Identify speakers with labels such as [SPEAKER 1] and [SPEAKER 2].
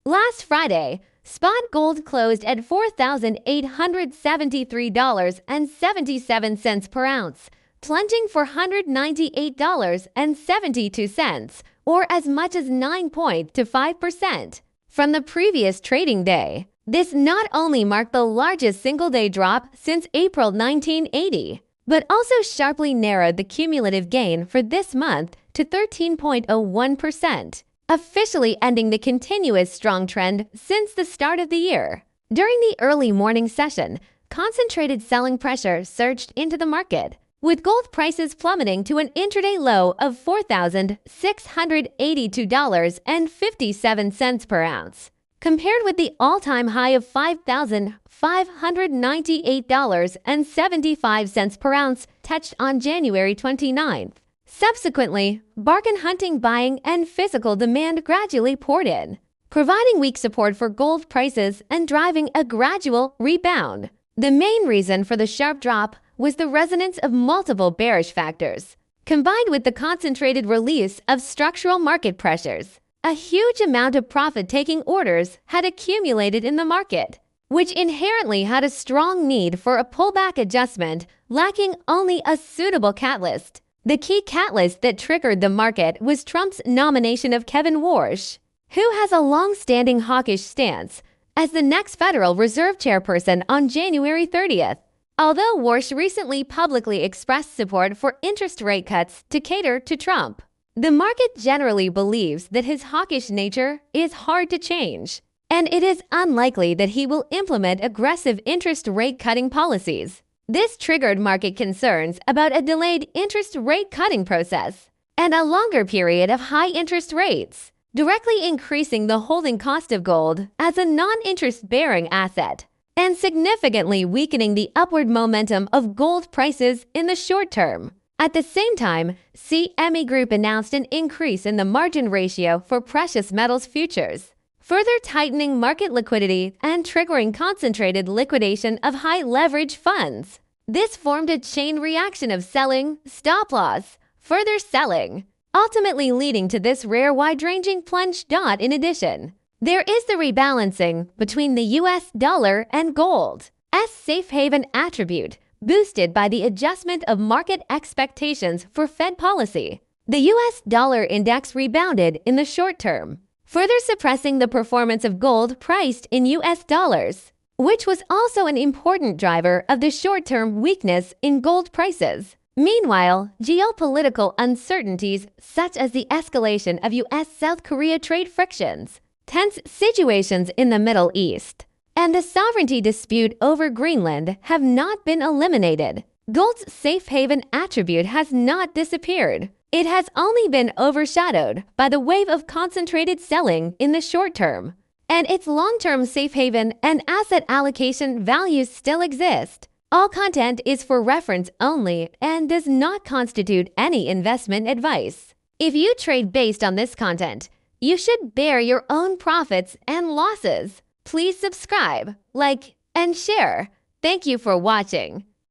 [SPEAKER 1] Last Friday, spot gold closed at $4,873.77 per ounce, plunging $498.72, or as much as 9.25% from the previous trading day. This not only marked the largest single-day drop since April 1980, but also sharply narrowed the cumulative gain for this month to 13.01%, officially ending the continuous strong trend since the start of the year. During the early morning session, concentrated selling pressure surged into the market, with gold prices plummeting to an intraday low of $4,682.57 per ounce, compared with the all-time high of $5,598.75 per ounce touched on January 29th. Subsequently, bargain hunting buying and physical demand gradually poured in, providing weak support for gold prices and driving a gradual rebound. The main reason for the sharp drop was the resonance of multiple bearish factors, combined with the concentrated release of structural market pressures. A huge amount of profit-taking orders had accumulated in the market, which inherently had a strong need for a pullback adjustment, lacking only a suitable catalyst. The key catalyst that triggered the market was Trump's nomination of Kevin Warsh, who has a long-standing hawkish stance, as the next Federal Reserve chairperson on January 30th. Although Warsh recently publicly expressed support for interest rate cuts to cater to Trump, the market generally believes that his hawkish nature is hard to change, and it is unlikely that he will implement aggressive interest rate cutting policies. This triggered market concerns about a delayed interest rate cutting process and a longer period of high interest rates, directly increasing the holding cost of gold as a non-interest-bearing asset and significantly weakening the upward momentum of gold prices in the short term. At the same time, CME Group announced an increase in the margin ratio for precious metals futures, further tightening market liquidity and triggering concentrated liquidation of high-leverage funds. This formed a chain reaction of selling, stop-loss, further selling, ultimately leading to this rare wide-ranging plunge. In addition, there is the rebalancing between the US dollar and gold's safe haven attribute, boosted by the adjustment of market expectations for Fed policy. The US dollar index rebounded in the short term, further suppressing the performance of gold priced in US dollars, which was also an important driver of the short-term weakness in gold prices. Meanwhile, geopolitical uncertainties such as the escalation of US-South Korea trade frictions, tense situations in the Middle East, and the sovereignty dispute over Greenland have not been eliminated. Gold's safe haven attribute has not disappeared. It has only been overshadowed by the wave of concentrated selling in the short term, and its long-term safe haven and asset allocation values still exist. All content is for reference only and does not constitute any investment advice. If you trade based on this content, you should bear your own profits and losses. Please subscribe, like, and share. Thank you for watching.